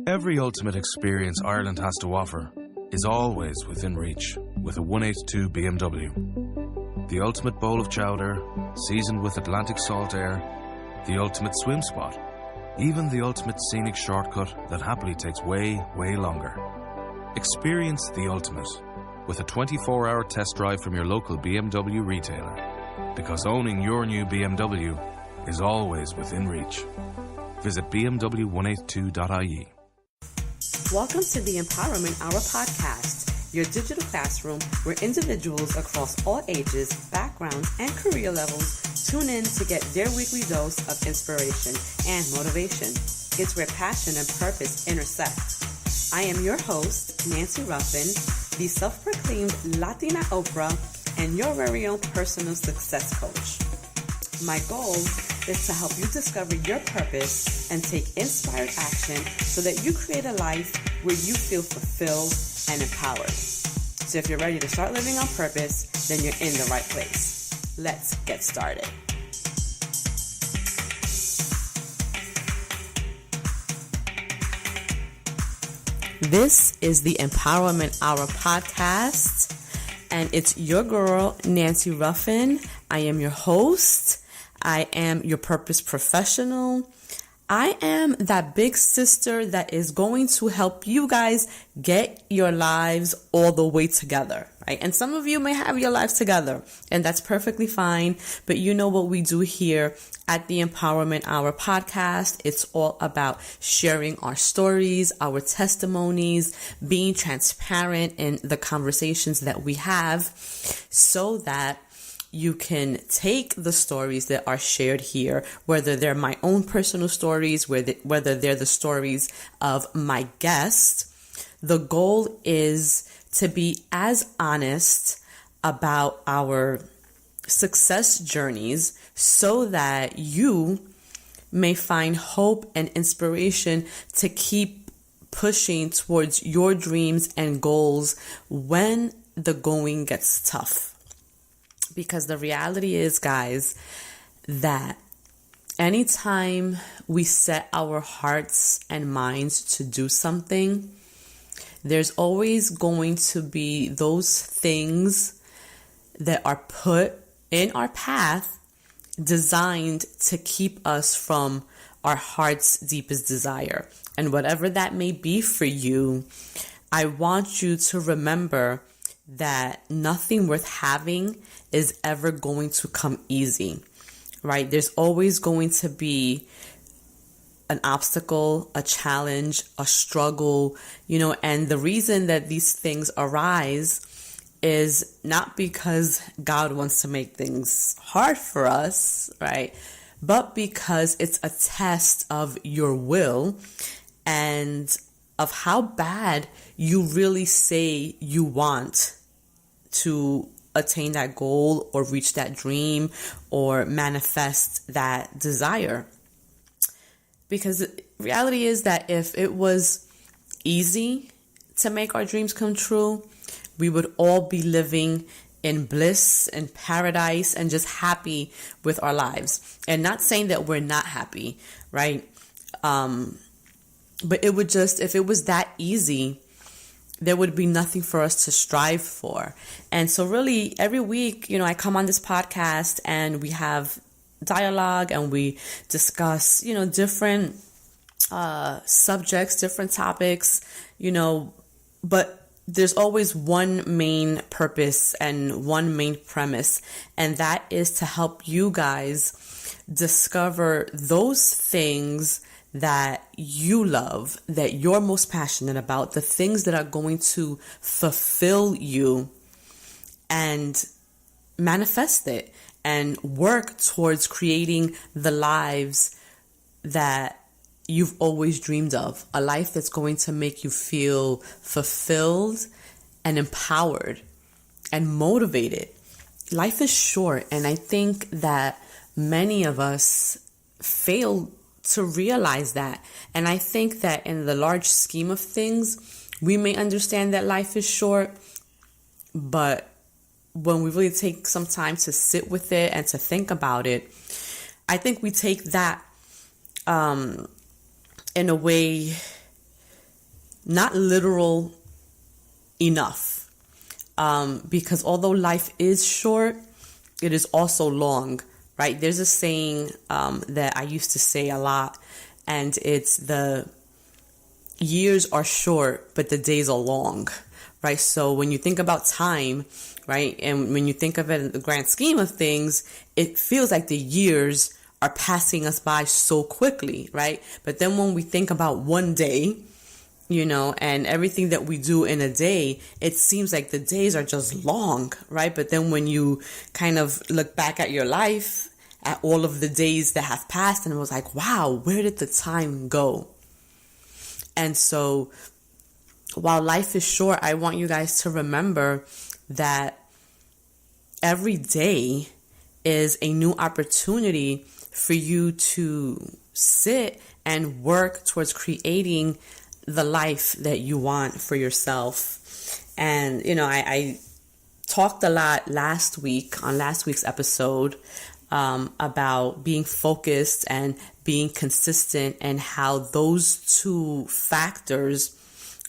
Every ultimate experience Ireland has to offer is always within reach with a 182 BMW. The ultimate bowl of chowder, seasoned with Atlantic salt air, the ultimate swim spot, even the ultimate scenic shortcut that happily takes way, way longer. Experience the ultimate with a 24-hour test drive from your local BMW retailer, because owning your new BMW is always within reach. Visit bmw182.ie. Welcome to the Empowerment Hour podcast, your digital classroom where individuals across all ages, backgrounds, and career levels tune in to get their weekly dose of inspiration and motivation. It's where passion and purpose intersect. I am your host, Nancy Ruffin, the self-proclaimed Latina Oprah and your very own personal success coach. My goal is to help you discover your purpose and take inspired action so that you create a life where you feel fulfilled and empowered. So if you're ready to start living on purpose, then you're in the right place. Let's get started. This is the Empowerment Hour podcast, and it's your girl, Nancy Ruffin. I am your host. I am your purpose professional. I am that big sister that is going to help you guys get your lives all the way together, right? And some of you may have your lives together, and that's perfectly fine. But you know what we do here at the Empowerment Hour podcast. It's all about sharing our stories, our testimonies, being transparent in the conversations that we have so that you can take the stories that are shared here, whether they're my own personal stories, whether they're the stories of my guest. The goal is to be as honest about our success journeys so that you may find hope and inspiration to keep pushing towards your dreams and goals when the going gets tough. Because the reality is, guys, that anytime we set our hearts and minds to do something, there's always going to be those things that are put in our path designed to keep us from our heart's deepest desire. And whatever that may be for you, I want you to remember that nothing worth having is ever going to come easy, right? There's always going to be an obstacle, a challenge, a struggle, and the reason that these things arise is not because God wants to make things hard for us, right? But because it's a test of your will and of how bad you really say you want to attain that goal or reach that dream or manifest that desire. Because the reality is that if it was easy to make our dreams come true, we would all be living in bliss and paradise and just happy with our lives. And not saying that we're not happy, right? But it would just, if it was that easy, there would be nothing for us to strive for. And so really every week, I come on this podcast and we have dialogue and we discuss, different subjects, different topics, but there's always one main purpose and one main premise, and that is to help you guys discover those things that you love, that you're most passionate about, the things that are going to fulfill you, and manifest it and work towards creating the lives that you've always dreamed of, a life that's going to make you feel fulfilled and empowered and motivated. Life is short, and I think that many of us fail to realize that. And I think that in the large scheme of things, we may understand that life is short, but when we really take some time to sit with it and to think about it, I think we take that in a way not literal enough. Because although life is short, it is also long, right? There's a saying that I used to say a lot, and it's the years are short, but the days are long, right? So when you think about time, right, and when you think of it in the grand scheme of things, it feels like the years are passing us by so quickly, right? But then when we think about one day, and everything that we do in a day, it seems like the days are just long, right? But then when you kind of look back at your life, at all of the days that have passed, and it was like, wow, where did the time go? And so while life is short, I want you guys to remember that every day is a new opportunity for you to sit and work towards creating the life that you want for yourself. And, I talked a lot last week's episode about being focused and being consistent, and how those two factors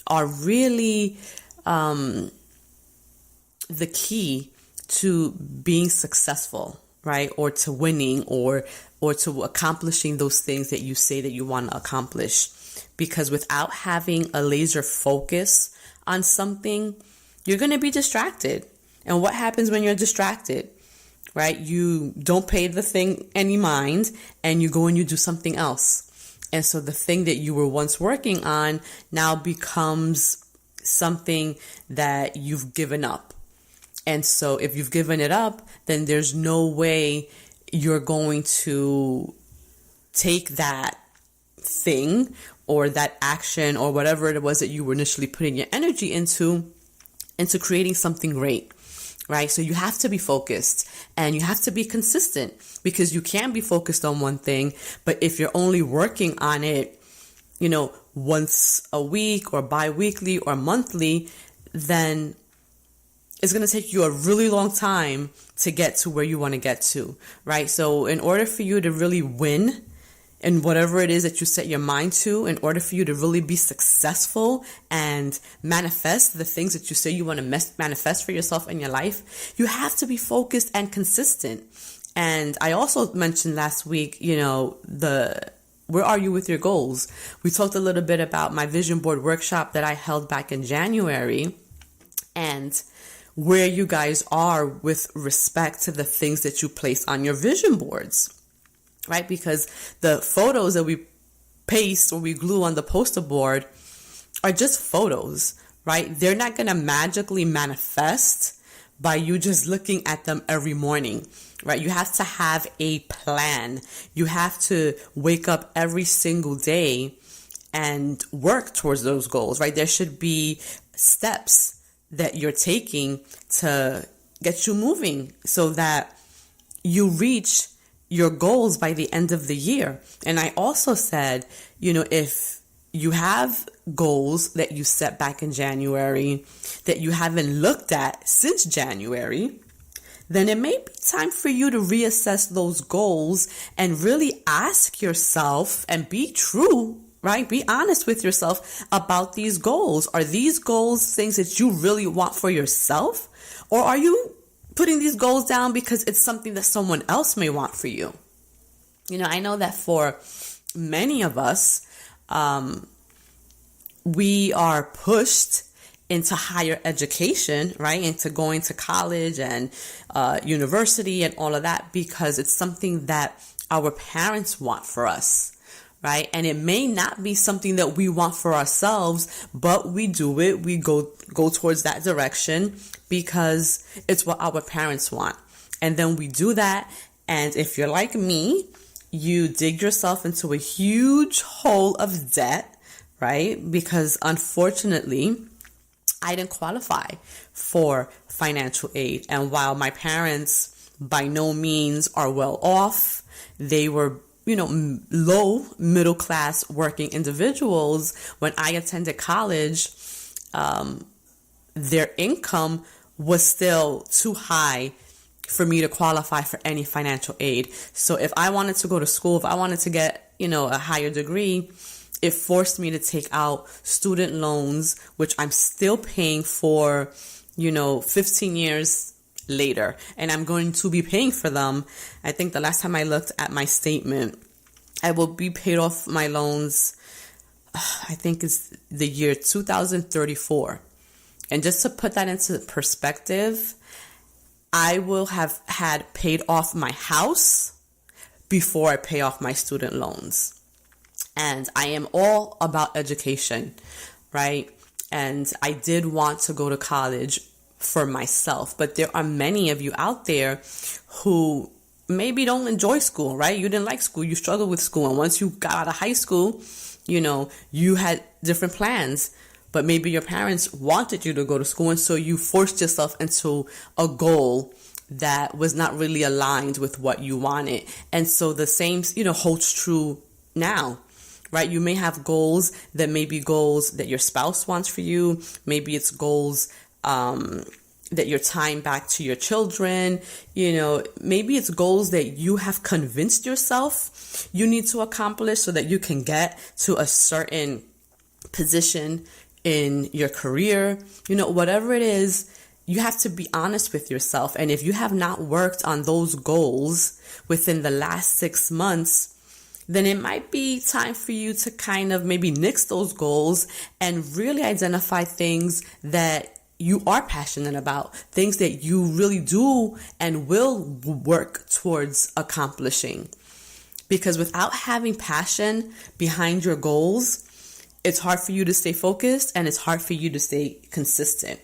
are really the key to being successful, right? Or to winning, or to accomplishing those things that you say that you want to accomplish. Because without having a laser focus on something, you're going to be distracted. And what happens when you're distracted, right? You don't pay the thing any mind, and you go and you do something else. And so the thing that you were once working on now becomes something that you've given up. And so if you've given it up, then there's no way you're going to take that thing or that action or whatever it was that you were initially putting your energy into creating something great, right? So you have to be focused and you have to be consistent, because you can be focused on one thing, but if you're only working on it, once a week or bi-weekly or monthly, then it's going to take you a really long time to get to where you want to get to, right? So in order for you to really win in whatever it is that you set your mind to, in order for you to really be successful and manifest the things that you say you want to manifest for yourself in your life, you have to be focused and consistent. And I also mentioned last week, where are you with your goals? We talked a little bit about my vision board workshop that I held back in January, and where you guys are with respect to the things that you place on your vision boards. Right? Because the photos that we paste or we glue on the poster board are just photos, right? They're not going to magically manifest by you just looking at them every morning, right? You have to have a plan. You have to wake up every single day and work towards those goals, right? There should be steps that you're taking to get you moving so that you reach your goals by the end of the year. And I also said, if you have goals that you set back in January that you haven't looked at since January, then it may be time for you to reassess those goals and really ask yourself and be true, right? Be honest with yourself about these goals. Are these goals things that you really want for yourself? Or are you putting these goals down because it's something that someone else may want for you? I know that for many of us, we are pushed into higher education, right? Into going to college and university and all of that because it's something that our parents want for us, right? And it may not be something that we want for ourselves, but we do it. We go towards that direction because it's what our parents want. And then we do that. And if you're like me, you dig yourself into a huge hole of debt, right? Because unfortunately, I didn't qualify for financial aid. And while my parents by no means are well off, they were low middle class working individuals. When I attended college, their income was still too high for me to qualify for any financial aid. So if I wanted to go to school, if I wanted to get, a higher degree, it forced me to take out student loans, which I'm still paying for, 15 years later. And I'm going to be paying for them. I think the last time I looked at my statement, I will be paid off my loans, I think it's the year 2034. And just to put that into perspective, I will have had paid off my house before I pay off my student loans. And I am all about education, right? And I did want to go to college for myself, but there are many of you out there who maybe don't enjoy school, right? You didn't like school, you struggled with school. And once you got out of high school, you had different plans, but maybe your parents wanted you to go to school. And so you forced yourself into a goal that was not really aligned with what you wanted. And so the same, holds true now, right? You may have goals that may be goals that your spouse wants for you. Maybe it's goals, that you're tying back to your children. Maybe it's goals that you have convinced yourself you need to accomplish so that you can get to a certain position in your career. Whatever it is, you have to be honest with yourself. And if you have not worked on those goals within the last 6 months, then it might be time for you to kind of maybe nix those goals and really identify things that you are passionate about, things that you really do and will work towards accomplishing. Because without having passion behind your goals, it's hard for you to stay focused and it's hard for you to stay consistent.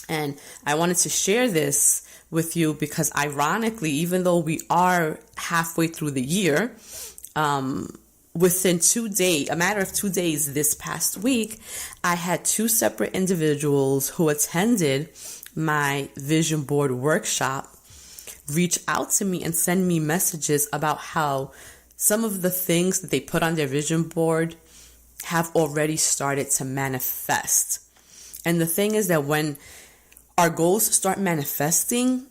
And I wanted to share this with you because ironically, even though we are halfway through the year, within a matter of 2 days this past week, I had 2 separate individuals who attended my vision board workshop reach out to me and send me messages about how some of the things that they put on their vision board have already started to manifest. And the thing is that when our goals start manifesting,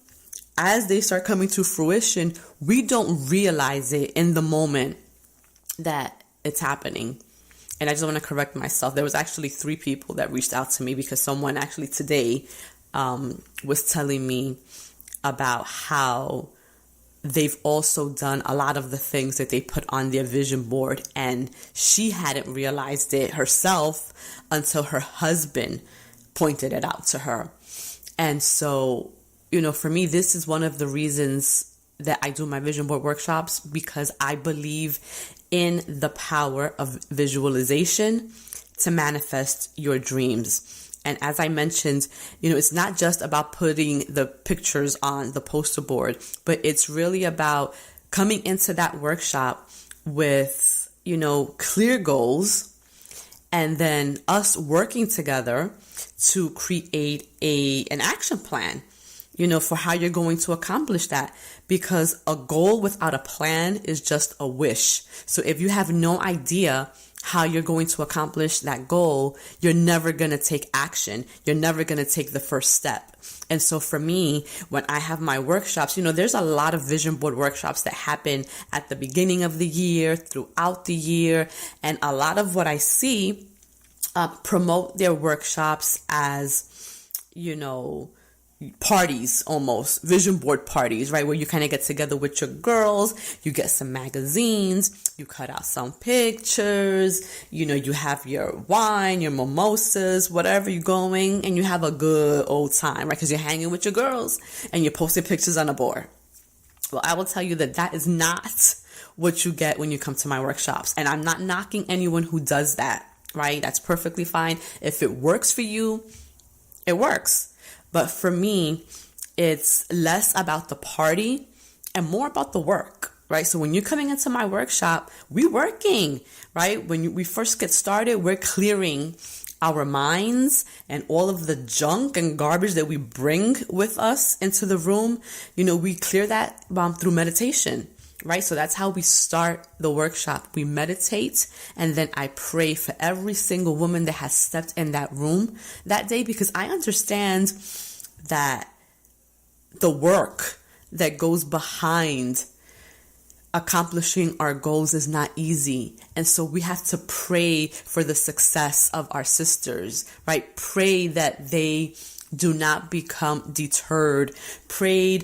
as they start coming to fruition, we don't realize it in the moment that it's happening. And I just want to correct myself. There was actually 3 people that reached out to me because someone actually today was telling me about how they've also done a lot of the things that they put on their vision board, and she hadn't realized it herself until her husband pointed it out to her. And so, for me, this is one of the reasons that I do my vision board workshops, because I believe in the power of visualization to manifest your dreams. And as I mentioned, it's not just about putting the pictures on the poster board, but it's really about coming into that workshop with, clear goals, and then us working together to create an action plan, for how you're going to accomplish that. Because a goal without a plan is just a wish. So if you have no idea how you're going to accomplish that goal, you're never going to take action. You're never going to take the first step. And so for me, when I have my workshops, there's a lot of vision board workshops that happen at the beginning of the year, throughout the year. And a lot of what I see promote their workshops as, parties, almost vision board parties, right? Where you kind of get together with your girls, you get some magazines, you cut out some pictures, you have your wine, your mimosas, whatever you're going, and you have a good old time, right? Because you're hanging with your girls and you're posting pictures on a board. Well, I will tell you that is not what you get when you come to my workshops. And I'm not knocking anyone who does that, right? That's perfectly fine. If it works for you, it works. But for me, it's less about the party and more about the work, right? So when you're coming into my workshop, we're working, right? When we first get started, we're clearing our minds and all of the junk and garbage that we bring with us into the room. We clear that through meditation, right? So that's how we start the workshop. We meditate, and then I pray for every single woman that has stepped in that room that day, because I understand that the work that goes behind accomplishing our goals is not easy. And so we have to pray for the success of our sisters, right? Pray that they do not become deterred. Pray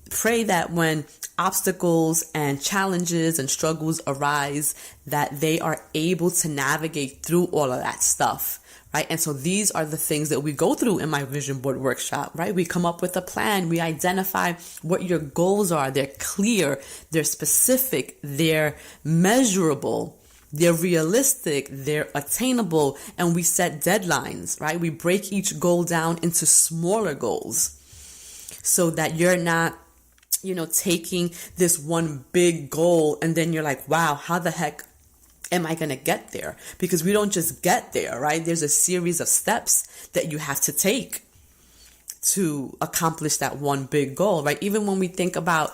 that when obstacles and challenges and struggles arise, that they are able to navigate through all of that stuff. Right. And so these are the things that we go through in my vision board workshop, right? We come up with a plan. We identify what your goals are. They're clear. They're specific. They're measurable. They're realistic. They're attainable. And we set deadlines, right? We break each goal down into smaller goals so that you're not, taking this one big goal and then you're like, wow, how the heck am I going to get there? Because we don't just get there, right? There's a series of steps that you have to take to accomplish that one big goal, right? Even when we think about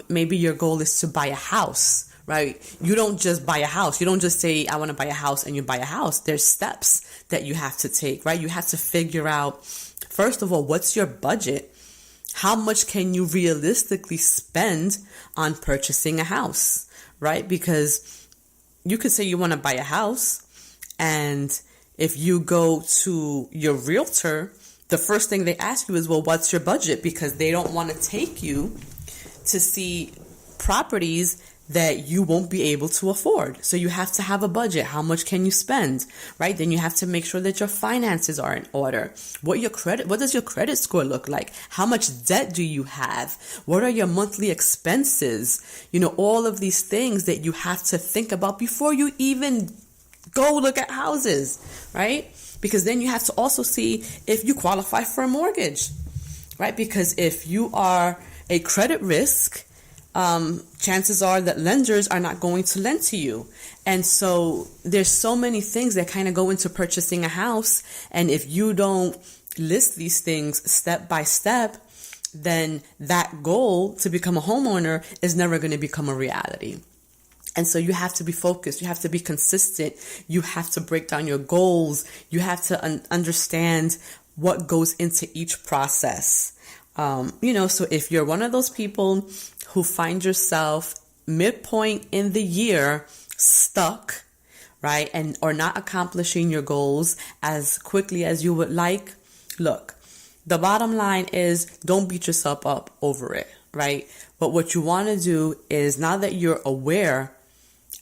maybe your goal is to buy a house, right? You don't just buy a house. You don't just say, I want to buy a house, and you buy a house. There's steps that you have to take, right? You have to figure out, first of all, what's your budget? How much can you realistically spend on purchasing a house, right? Because you could say you want to buy a house, and if you go to your realtor, the first thing they ask you is, well, what's your budget? Because they don't want to take you to see properties that you won't be able to afford. So you have to have a budget. How much can you spend, right? Then you have to make sure that your finances are in order. What does your credit score look like? How much debt do you have? What are your monthly expenses? All of these things that you have to think about before you even go look at houses, right? Because then you have to also see if you qualify for a mortgage, right? Because if you are a credit risk, chances are that lenders are not going to lend to you. And so there's so many things that kind of go into purchasing a house. And if you don't list these things step by step, then that goal to become a homeowner is never going to become a reality. And so you have to be focused. You have to be consistent. You have to break down your goals. You have to understand what goes into each process. So if you're one of those people who find yourself midpoint in the year stuck, right, and or not accomplishing your goals as quickly as you would like, look, the bottom line is don't beat yourself up over it, right? But what you want to do is, now that you're aware,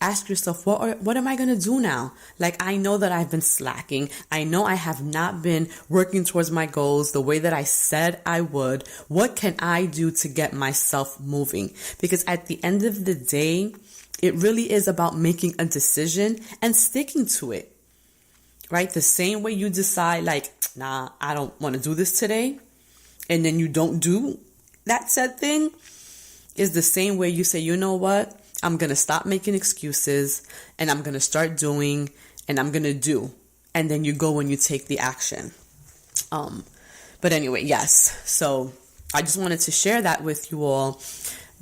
ask yourself, what am I going to do now? Like, I know that I've been slacking. I know I have not been working towards my goals the way that I said I would. What can I do to get myself moving? Because at the end of the day, it really is about making a decision and sticking to it, right? The same way you decide, like, nah, I don't want to do this today, and then you don't do that said thing, is the same way you say, you know what? I'm going to stop making excuses, and I'm going to start doing, and I'm going to do. And then you go and you take the action. But anyway, yes. So I just wanted to share that with you all,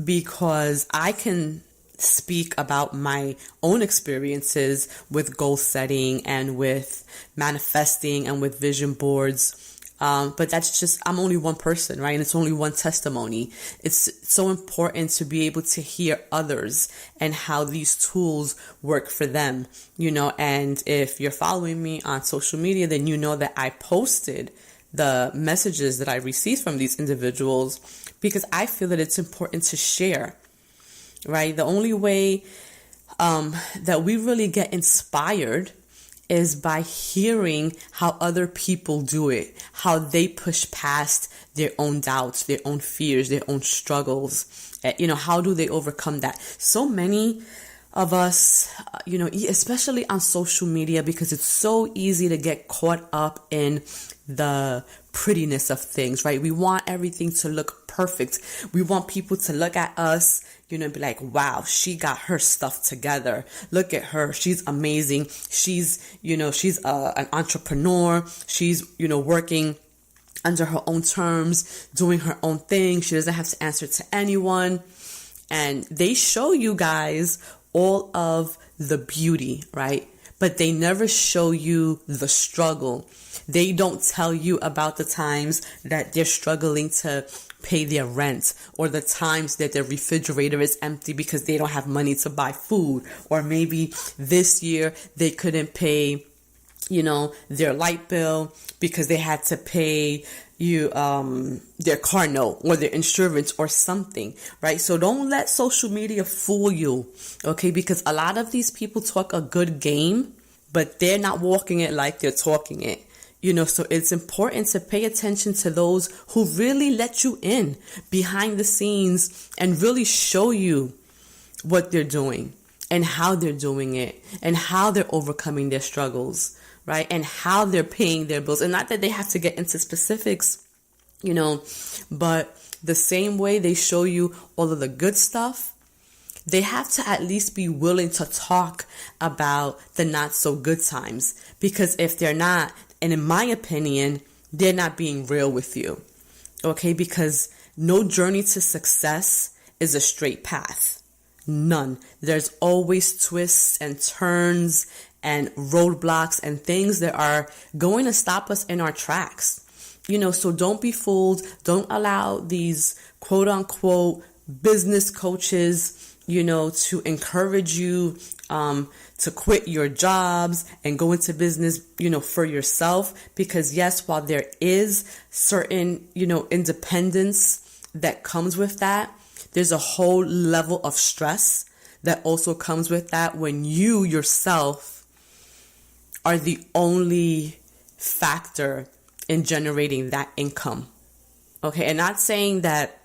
because I can speak about my own experiences with goal setting and with manifesting and with vision boards. But that's just, I'm only one person, right? And it's only one testimony. It's so important to be able to hear others and how these tools work for them, and if you're following me on social media, then you know that I posted the messages that I received from these individuals, because I feel that it's important to share, right? The only way that we really get inspired is by hearing how other people do it, how they push past their own doubts, their own fears, their own struggles. How do they overcome that? So many of us, especially on social media, because it's so easy to get caught up in the prettiness of things, right? We want everything to look perfect. We want people to look at us, and be like, wow, she got her stuff together. Look at her. She's amazing. She's an entrepreneur. She's, working under her own terms, doing her own thing. She doesn't have to answer to anyone. And they show you guys all of the beauty, right? But they never show you the struggle. They don't tell you about the times that they're struggling to pay their rent, or the times that their refrigerator is empty because they don't have money to buy food, or maybe this year they couldn't pay, their light bill because they had to pay their car note or their insurance or something, right? So don't let social media fool you, okay? Because a lot of these people talk a good game, but they're not walking it like they're talking it. So it's important to pay attention to those who really let you in behind the scenes and really show you what they're doing and how they're doing it and how they're overcoming their struggles, right? And how they're paying their bills. And not that they have to get into specifics, but the same way they show you all of the good stuff, they have to at least be willing to talk about the not so good times. Because if they're not, and in my opinion, they're not being real with you, okay? Because no journey to success is a straight path. None. There's always twists and turns and roadblocks and things that are going to stop us in our tracks. So don't be fooled. Don't allow these quote unquote business coaches, to encourage you to quit your jobs and go into business, for yourself. Because yes, while there is certain, independence that comes with that, there's a whole level of stress that also comes with that when you yourself are the only factor in generating that income. Okay, and not saying that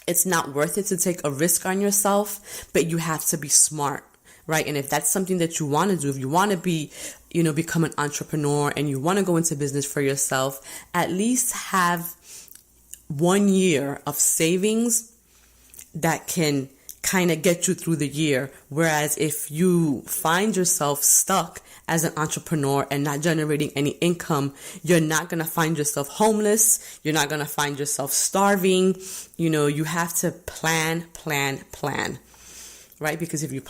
it's not worth it to take a risk on yourself, but you have to be smart, right? And if that's something that you want to do, if you want to be, become an entrepreneur and you want to go into business for yourself, at least have 1 year of savings that can kind of get you through the year. Whereas if you find yourself stuck as an entrepreneur and not generating any income, you're not going to find yourself homeless. You're not going to find yourself starving. You have to plan, right? Because if you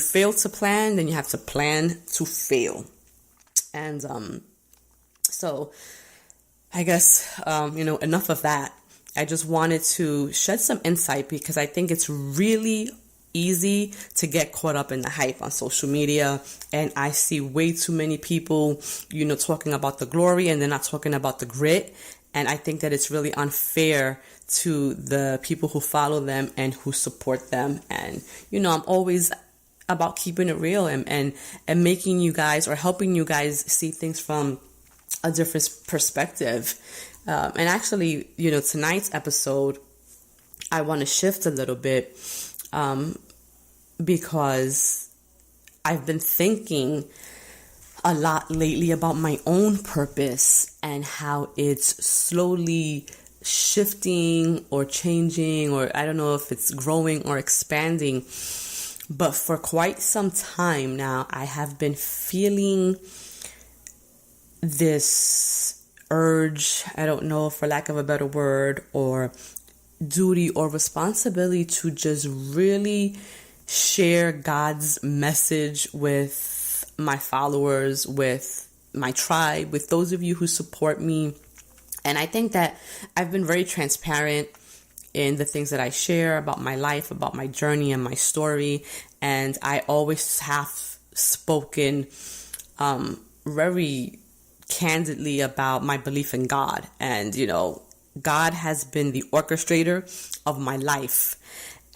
fail to plan, then you have to plan to fail. And so I guess, enough of that. I just wanted to shed some insight because I think it's really easy to get caught up in the hype on social media. And I see way too many people, talking about the glory and they're not talking about the grit. And I think that it's really unfair to the people who follow them and who support them. And, I'm always about keeping it real and making you guys or helping you guys see things from a different perspective. And actually, tonight's episode, I want to shift a little bit because I've been thinking a lot lately about my own purpose and how it's slowly shifting or changing, or I don't know if it's growing or expanding. But for quite some time now, I have been feeling this urge, I don't know, for lack of a better word, or duty or responsibility to just really share God's message with my followers, with my tribe, with those of you who support me. And I think that I've been very transparent in the things that I share about my life, about my journey and my story. And I always have spoken very candidly about my belief in God. And, God has been the orchestrator of my life.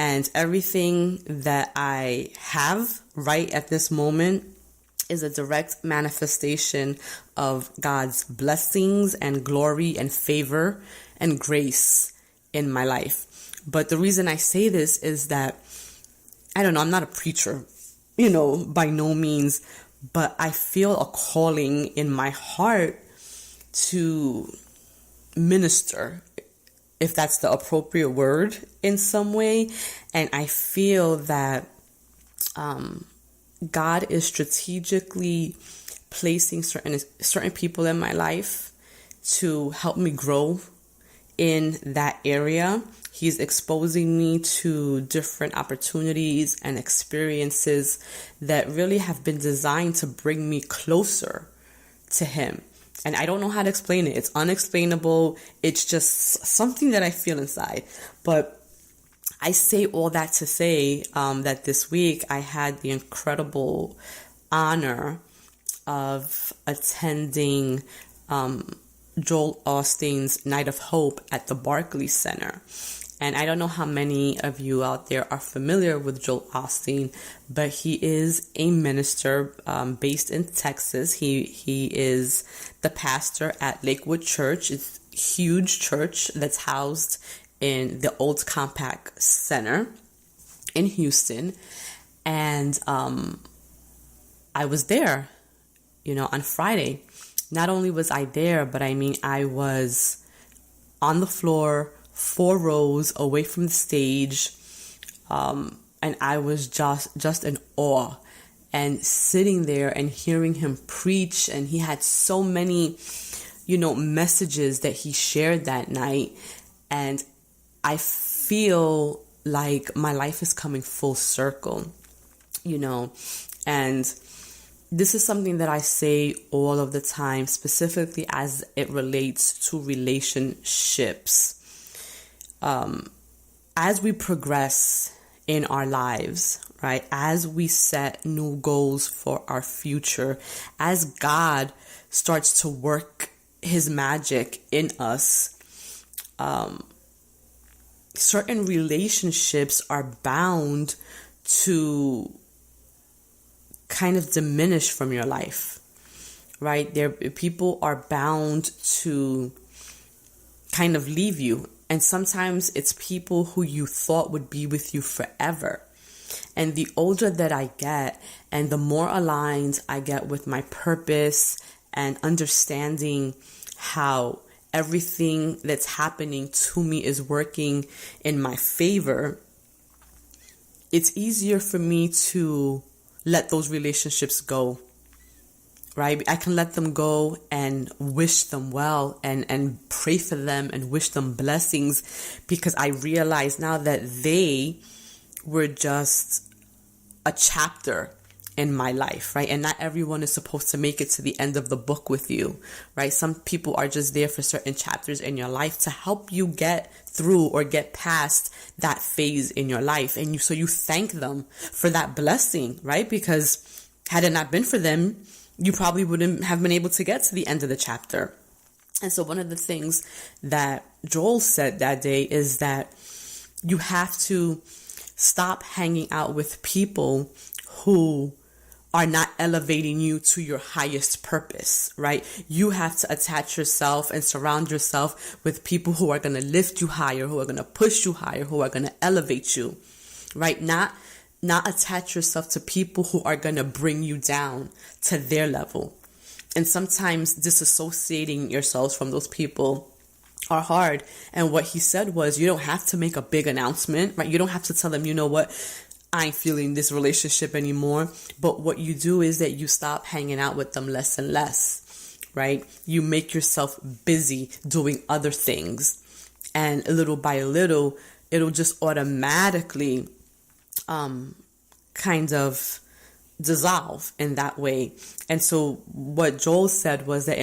And everything that I have right at this moment is a direct manifestation of God's blessings and glory and favor and grace in my life. But the reason I say this is that, I don't know, I'm not a preacher, by no means, but I feel a calling in my heart to minister, if that's the appropriate word, in some way. And I feel that God is strategically placing certain people in my life to help me grow in that area. He's exposing me to different opportunities and experiences that really have been designed to bring me closer to Him. And I don't know how to explain it. It's unexplainable. It's just something that I feel inside. But I say all that to say that this week I had the incredible honor of attending Joel-Osteen's Night of Hope at the Barclay Center. And I don't know how many of you out there are familiar with Joel Osteen, but he is a minister based in Texas. He is the pastor at Lakewood Church. It's a huge church that's housed in the Old Compact Center in Houston. And I was there, on Friday. Not only was I there, but I was on the floor, 4 rows away from the stage, and I was just in awe and sitting there and hearing him preach. And he had so many, messages that he shared that night, and I feel like my life is coming full circle, and this is something that I say all of the time, specifically as it relates to relationships. As we progress in our lives, right? As we set new goals for our future, as God starts to work his magic in us, certain relationships are bound to kind of diminish from your life, right? People are bound to kind of leave you. And sometimes it's people who you thought would be with you forever. And the older that I get and the more aligned I get with my purpose and understanding how everything that's happening to me is working in my favor, it's easier for me to let those relationships go, right? I can let them go and wish them well and pray for them and wish them blessings, because I realize now that they were just a chapter in my life, right? And not everyone is supposed to make it to the end of the book with you, right? Some people are just there for certain chapters in your life to help you get through or get past that phase in your life. And so you thank them for that blessing, right? Because had it not been for them, you probably wouldn't have been able to get to the end of the chapter. And so one of the things that Joel said that day is that you have to stop hanging out with people who are not elevating you to your highest purpose, right? You have to attach yourself and surround yourself with people who are going to lift you higher, who are going to push you higher, who are going to elevate you, right? Not attach yourself to people who are going to bring you down to their level. And sometimes disassociating yourselves from those people are hard. And what he said was, you don't have to make a big announcement, right? You don't have to tell them, you know what, I ain't feeling this relationship anymore. But what you do is that you stop hanging out with them less and less, right? You make yourself busy doing other things. And little by little, it'll just automatically kind of dissolve in that way. And so what Joel said was that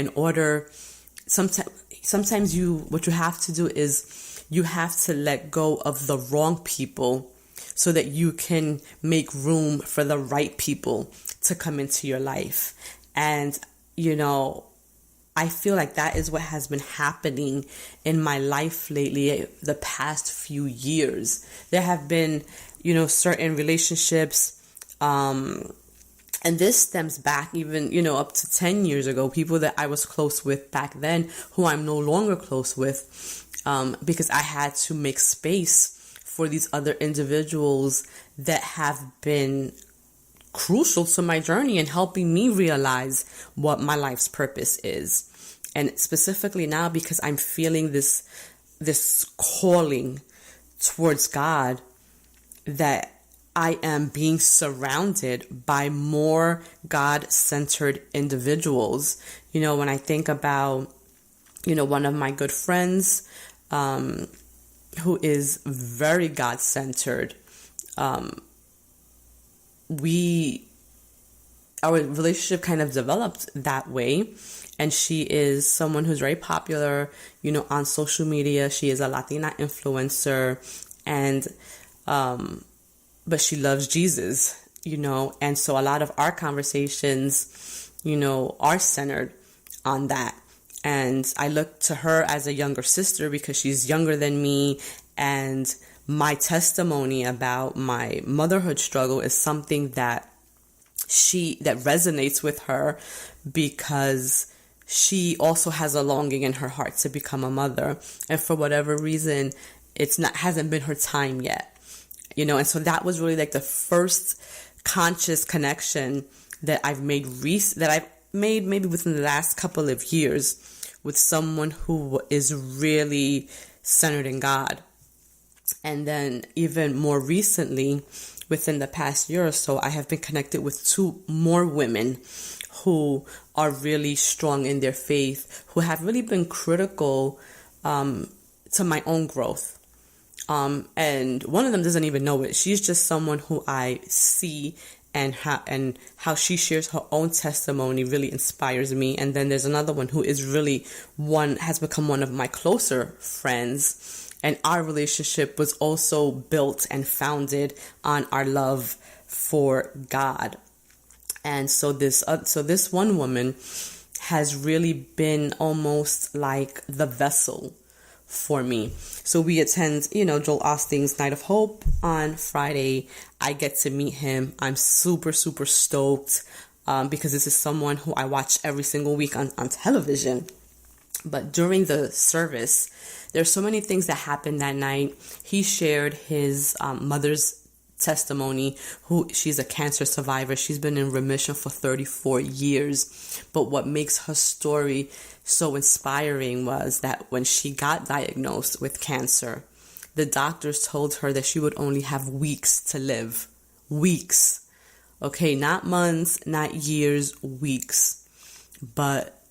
sometimes what you have to do is you have to let go of the wrong people so that you can make room for the right people to come into your life. And, I feel like that is what has been happening in my life lately, the past few years. There have been, certain relationships, and this stems back even, up to 10 years ago, people that I was close with back then who I'm no longer close with, because I had to make space for these other individuals that have been crucial to my journey and helping me realize what my life's purpose is. And specifically now, because I'm feeling this calling towards God, that I am being surrounded by more God-centered individuals. When I think about, one of my good friends, who is very God-centered, we our relationship kind of developed that way. And she is someone who's very popular, on social media. She is a Latina influencer, and but she loves Jesus, and so a lot of our conversations, are centered on that. And I look to her as a younger sister because she's younger than me, and my testimony about my motherhood struggle is something that resonates with her, because she also has a longing in her heart to become a mother, and for whatever reason, hasn't been her time yet, and so that was really like the first conscious connection that I've made maybe within the last couple of years with someone who is really centered in God. And then even more recently, within the past year or so, I have been connected with 2 more women who are really strong in their faith, who have really been critical to my own growth. And one of them doesn't even know it. She's just someone who I see, and how she shares her own testimony really inspires me. And then there's another one who is has become one of my closer friends. And our relationship was also built and founded on our love for God. And so this one woman has really been almost like the vessel for me. So we attend, Joel Osteen's Night of Hope on Friday. I get to meet him. I'm super, super stoked because this is someone who I watch every single week on television. But during the service, there's so many things that happened that night. He shared his mother's testimony, she's a cancer survivor. She's been in remission for 34 years. But what makes her story so inspiring was that when she got diagnosed with cancer, the doctors told her that she would only have weeks to live. Weeks. Okay, not months, not years, weeks. But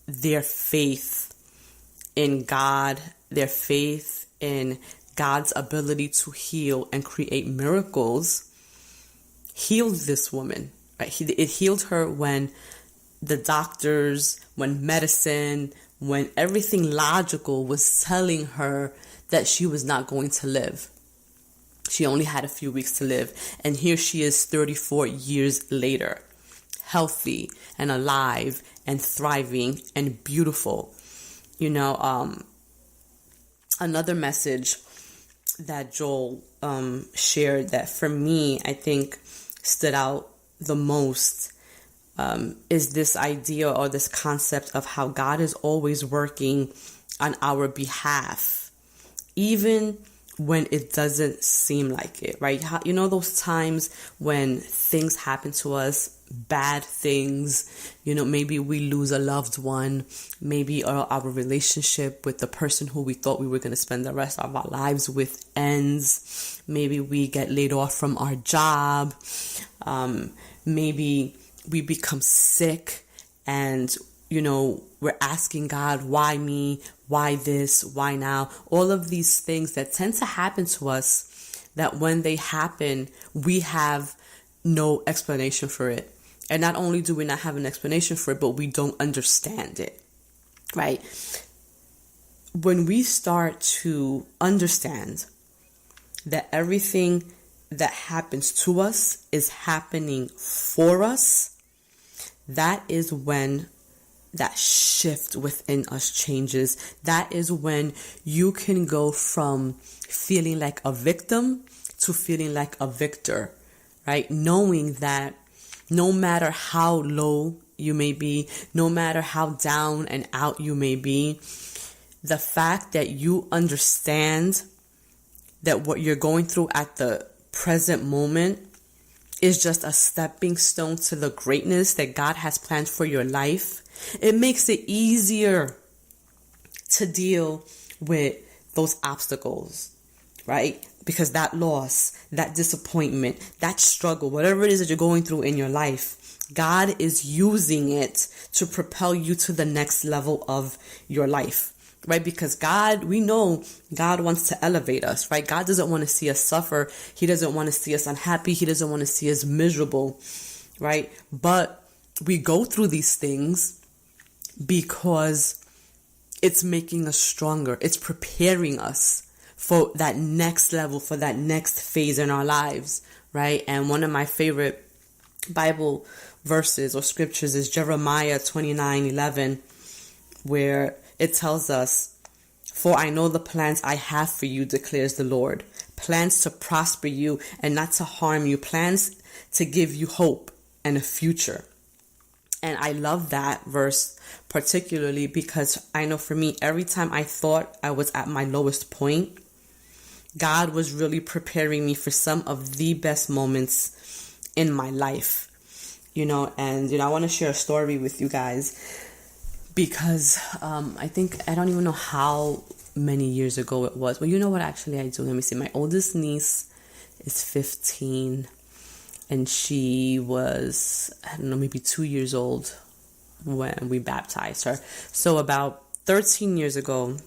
their faith in God, their faith in God's ability to heal and create miracles healed this woman. Right? It healed her when the doctors, when medicine, when everything logical was telling her that she was not going to live. She only had a few weeks to live. And here she is 34 years later, healthy and alive and thriving and beautiful. Another message that Joel shared that for me, I think stood out the most is this idea or this concept of how God is always working on our behalf, even when it doesn't seem like it, right? Those times when things happen to us, bad things, maybe we lose a loved one, maybe our relationship with the person who we thought we were going to spend the rest of our lives with ends, maybe we get laid off from our job, maybe we become sick and, we're asking God, why me? Why this? Why now? All of these things that tend to happen to us, that when they happen, we have no explanation for it. And not only do we not have an explanation for it, but we don't understand it, right? When we start to understand that everything that happens to us is happening for us, that is when that shift within us changes. That is when you can go from feeling like a victim to feeling like a victor, right? Knowing that no matter how low you may be, no matter how down and out you may be, the fact that you understand that what you're going through at the present moment is just a stepping stone to the greatness that God has planned for your life, it makes it easier to deal with those obstacles, right? Because that loss, that disappointment, that struggle, whatever it is that you're going through in your life, God is using it to propel you to the next level of your life, right? Because we know God wants to elevate us, right? God doesn't want to see us suffer. He doesn't want to see us unhappy. He doesn't want to see us miserable, right? But we go through these things because it's making us stronger. It's preparing us for that next level, for that next phase in our lives, right? And one of my favorite Bible verses or scriptures is Jeremiah 29:11, where it tells us, "For I know the plans I have for you, declares the Lord, plans to prosper you and not to harm you, plans to give you hope and a future." And I love that verse particularly because I know for me, every time I thought I was at my lowest point, God was really preparing me for some of the best moments in my life. And I want to share a story with you guys because I don't even know how many years ago it was. Well, you know what actually I do? Let me see. My oldest niece is 15 and she was, I don't know, maybe 2 years old when we baptized her. So about 13 years ago,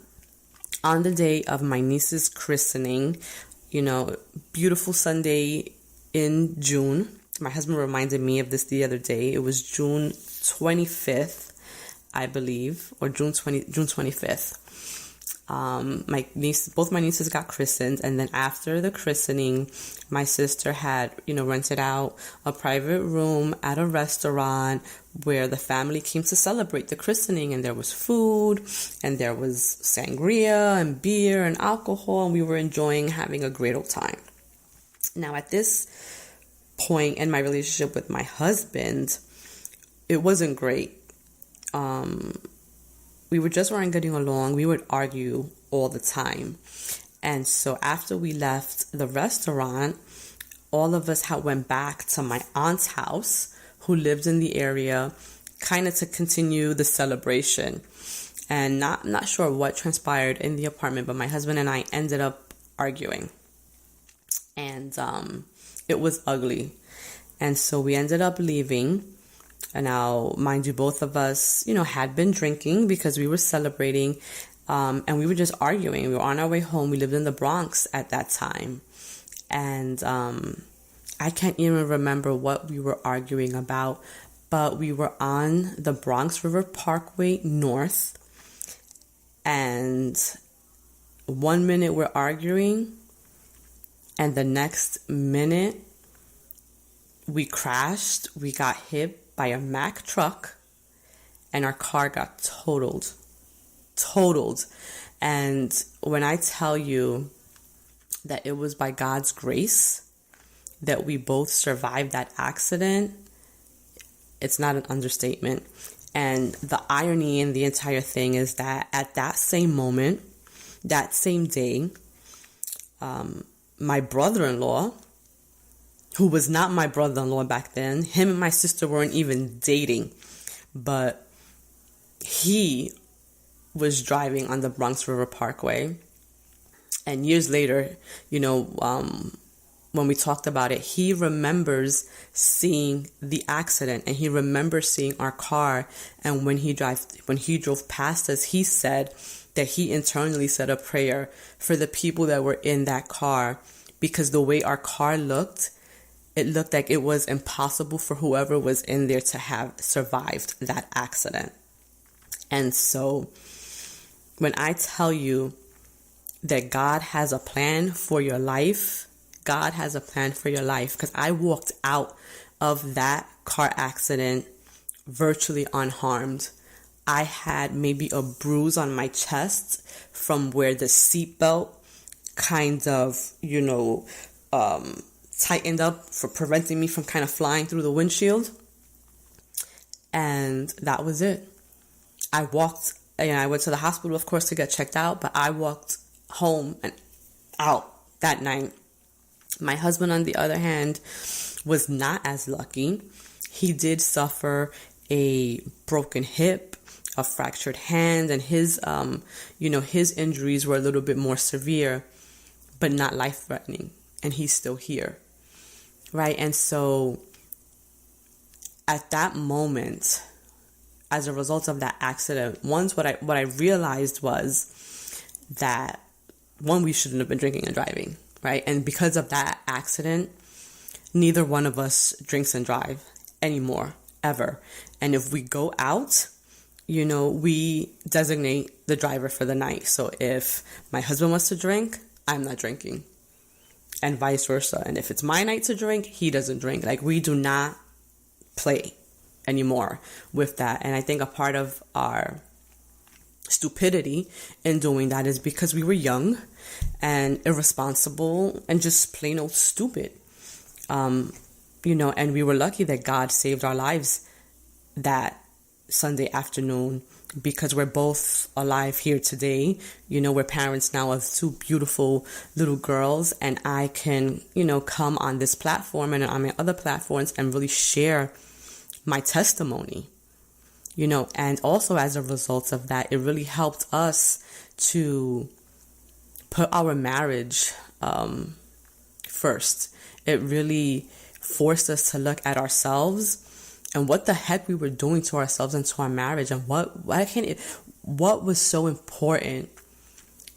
on the day of my niece's christening, beautiful Sunday in June. My husband reminded me of this the other day. It was June 25th, I believe, or June 25th. Both my nieces got christened, and then after the christening, my sister had, rented out a private room at a restaurant where the family came to celebrate the christening, and there was food, and there was sangria and beer and alcohol, and we were enjoying having a great old time. Now, at this point in my relationship with my husband, it wasn't great. We weren't getting along. We would argue all the time. And so after we left the restaurant, all of us went back to my aunt's house, who lived in the area, kind of to continue the celebration. And not sure what transpired in the apartment, but my husband and I ended up arguing. And it was ugly. And so we ended up leaving. And now, mind you, both of us, had been drinking because we were celebrating, and we were just arguing. We were on our way home. We lived in the Bronx at that time. And I can't even remember what we were arguing about, but we were on the Bronx River Parkway North. And 1 minute we're arguing, and the next minute we crashed. We got hit by a Mack truck, and our car got totaled. And when I tell you that it was by God's grace that we both survived that accident, it's not an understatement. And the irony in the entire thing is that at that same moment, that same day, my brother-in-law, who was not my brother-in-law back then, him and my sister weren't even dating, but he was driving on the Bronx River Parkway. And years later, when we talked about it, he remembers seeing the accident, and he remembers seeing our car. And when he drove past us, he said that he internally said a prayer for the people that were in that car, because the way our car looked, it looked like it was impossible for whoever was in there to have survived that accident. And so when I tell you that God has a plan for your life, God has a plan for your life, because I walked out of that car accident virtually unharmed. I had maybe a bruise on my chest from where the seatbelt kind of, tightened up for preventing me from kind of flying through the windshield. And that was it. I went to the hospital, of course, to get checked out, but I walked home and out that night. My husband, on the other hand, was not as lucky. He did suffer a broken hip, a fractured hand, and his injuries were a little bit more severe, but not life-threatening. And he's still here, right? And so at that moment, as a result of that accident, what I realized was that, one, we shouldn't have been drinking and driving, right? And because of that accident, neither one of us drinks and drive anymore. ever. And if we go out, we designate the driver for the night. So if my husband wants to drink, I'm not drinking, and vice versa. And if it's my night to drink, he doesn't drink. Like, we do not play anymore with that. And I think a part of our stupidity in doing that is because we were young and irresponsible and just plain old stupid. And we were lucky that God saved our lives that Sunday afternoon, because we're both alive here today. We're parents now of two beautiful little girls, and I can, come on this platform and on my other platforms and really share my testimony, and also as a result of that, it really helped us to put our marriage first. It really forced us to look at ourselves and what the heck we were doing to ourselves and to our marriage, and what was so important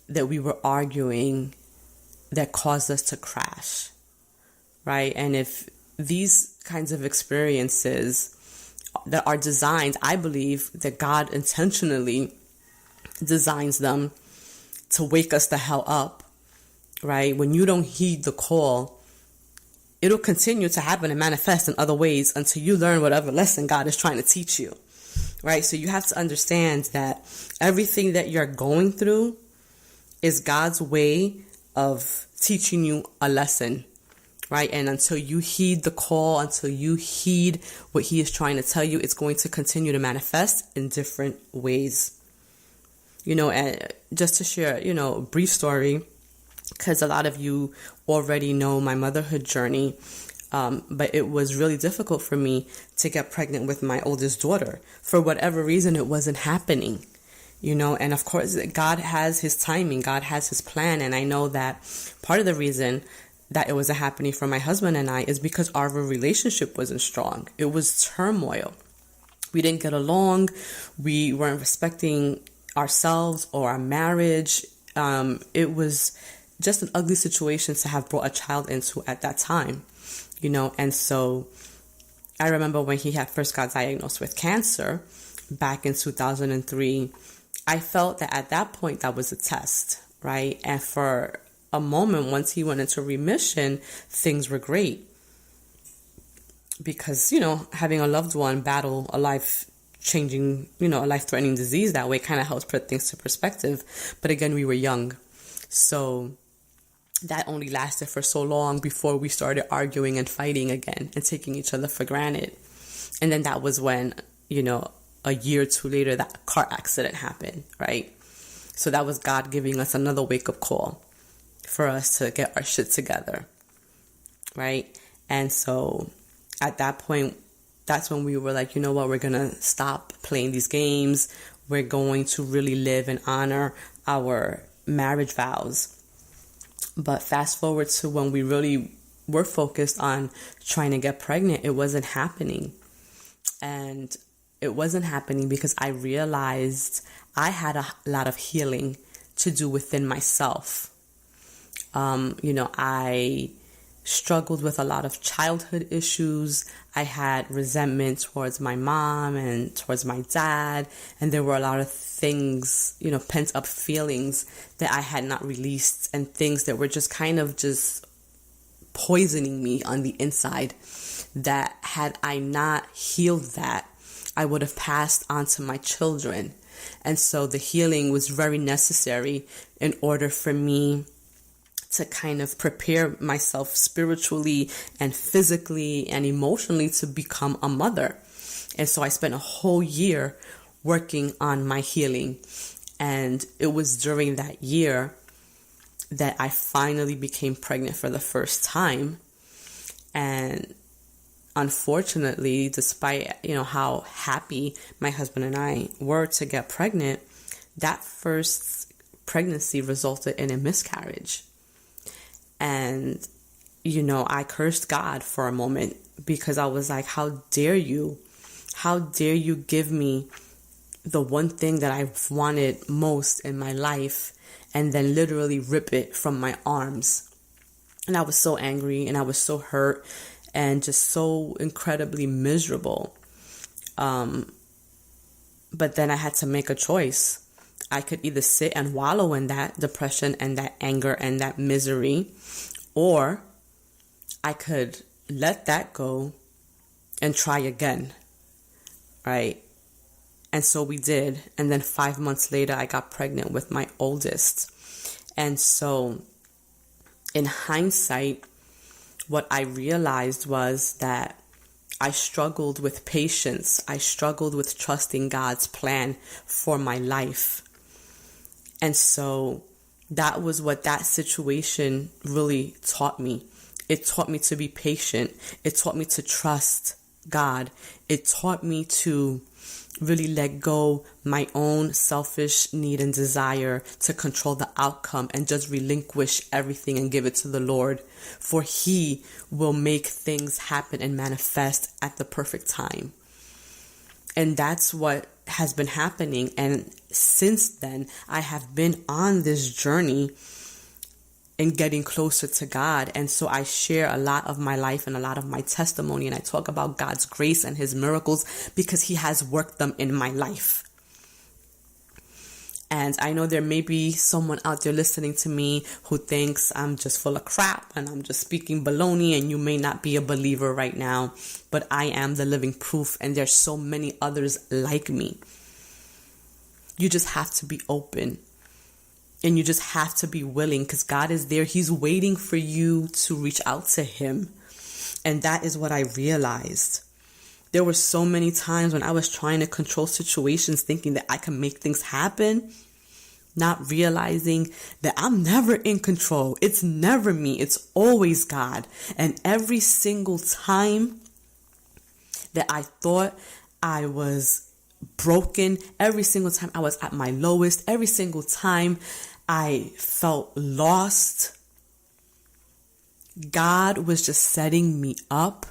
that we were arguing that caused us to crash, right? And if these kinds of experiences that are designed, I believe that God intentionally designs them to wake us the hell up, right? When you don't heed the call, it'll continue to happen and manifest in other ways until you learn whatever lesson God is trying to teach you, right? So you have to understand that everything that you're going through is God's way of teaching you a lesson, right? And until you heed the call, until you heed what he is trying to tell you, it's going to continue to manifest in different ways. And just to share, a brief story, because a lot of you already know my motherhood journey, but it was really difficult for me to get pregnant with my oldest daughter. For whatever reason, it wasn't happening, and of course, God has his timing, God has his plan, and I know that part of the reason that it wasn't happening for my husband and I is because our relationship wasn't strong. It was turmoil. We didn't get along. We weren't respecting ourselves or our marriage. It was just an ugly situation to have brought a child into at that time, and so I remember when he had first got diagnosed with cancer back in 2003, I felt that at that point that was a test, right? And for a moment, once he went into remission, things were great, because, having a loved one battle a life-changing, a life-threatening disease that way kind of helps put things to perspective. But again, we were young, so that only lasted for so long before we started arguing and fighting again and taking each other for granted. And then that was when, a year or two later, that car accident happened, right? So that was God giving us another wake-up call for us to get our shit together, right? And so at that point, that's when we were like, you know what, we're going to stop playing these games. We're going to really live and honor our marriage vows. But fast forward to when we really were focused on trying to get pregnant, it wasn't happening. And it wasn't happening because I realized I had a lot of healing to do within myself. I struggled with a lot of childhood issues. I had resentment towards my mom and towards my dad. And there were a lot of things, pent up feelings that I had not released, and things that were just kind of just poisoning me on the inside, that had I not healed that, I would have passed on to my children. And so the healing was very necessary in order for me to kind of prepare myself spiritually and physically and emotionally to become a mother. And so I spent a whole year working on my healing. And it was during that year that I finally became pregnant for the first time. And unfortunately, despite, how happy my husband and I were to get pregnant, that first pregnancy resulted in a miscarriage. And, I cursed God for a moment, because I was like, how dare you? How dare you give me the one thing that I've wanted most in my life and then literally rip it from my arms? And I was so angry, and I was so hurt and just so incredibly miserable. But then I had to make a choice. I could either sit and wallow in that depression and that anger and that misery, or I could let that go and try again, right? And so we did. And then 5 months later, I got pregnant with my oldest. And so in hindsight, what I realized was that I struggled with patience. I struggled with trusting God's plan for my life. And so that was what that situation really taught me. It taught me to be patient. It taught me to trust God. It taught me to really let go my own selfish need and desire to control the outcome and just relinquish everything and give it to the Lord, for He will make things happen and manifest at the perfect time. And that's what has been happening. And since then, I have been on this journey in getting closer to God. And so I share a lot of my life and a lot of my testimony, and I talk about God's grace and His miracles because He has worked them in my life. And I know there may be someone out there listening to me who thinks I'm just full of crap and I'm just speaking baloney, and you may not be a believer right now, but I am the living proof, and there's so many others like me. You just have to be open. And you just have to be willing, because God is there. He's waiting for you to reach out to Him. And that is what I realized. There were so many times when I was trying to control situations, thinking that I can make things happen, not realizing that I'm never in control. It's never me. It's always God. And every single time that I thought I was broken, every single time I was at my lowest, every single time I felt lost, God was just setting me up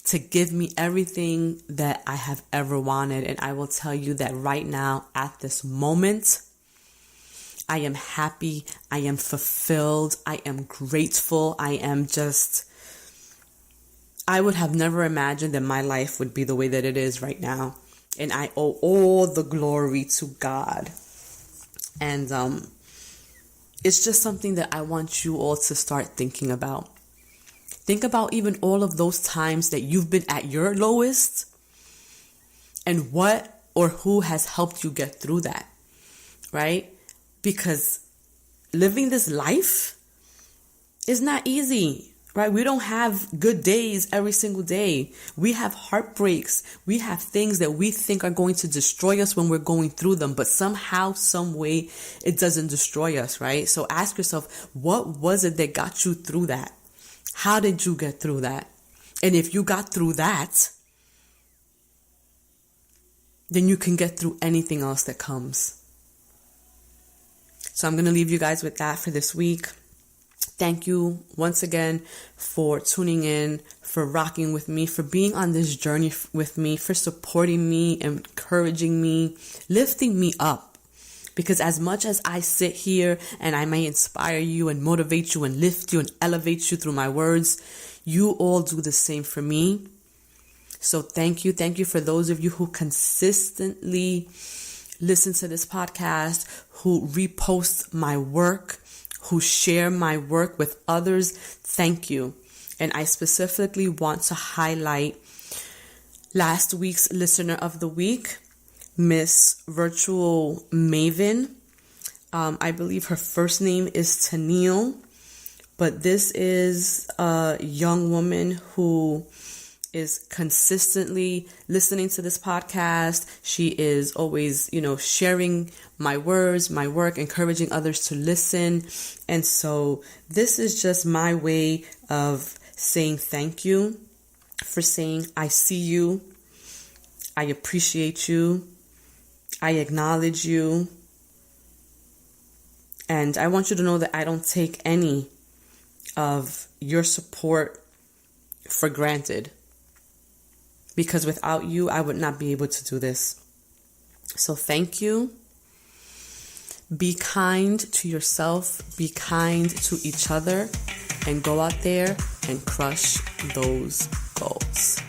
to give me everything that I have ever wanted. And I will tell you that right now, at this moment, I am happy, I am fulfilled, I am grateful, I would have never imagined that my life would be the way that it is right now. And I owe all the glory to God. And it's just something that I want you all to start thinking about. Think about even all of those times that you've been at your lowest, and what or who has helped you get through that, right? Because living this life is not easy, right? We don't have good days every single day. We have heartbreaks. We have things that we think are going to destroy us when we're going through them, but somehow, some way, it doesn't destroy us, right? So ask yourself, what was it that got you through that? How did you get through that? And if you got through that, then you can get through anything else that comes. So I'm going to leave you guys with that for this week. Thank you once again for tuning in, for rocking with me, for being on this journey with me, for supporting me, encouraging me, lifting me up. Because as much as I sit here and I may inspire you and motivate you and lift you and elevate you through my words, you all do the same for me. So thank you. Thank you for those of you who consistently listen to this podcast, who repost my work, who share my work with others. Thank you. And I specifically want to highlight last week's listener of the week, Miss Virtual Maven. I believe her first name is Tennille, but this is a young woman who is consistently listening to this podcast. She is always, sharing my words, my work, encouraging others to listen. And so this is just my way of saying thank you, for saying I see you, I appreciate you, I acknowledge you, and I want you to know that I don't take any of your support for granted, because without you, I would not be able to do this. So thank you. Be kind to yourself, be kind to each other, and go out there and crush those goals.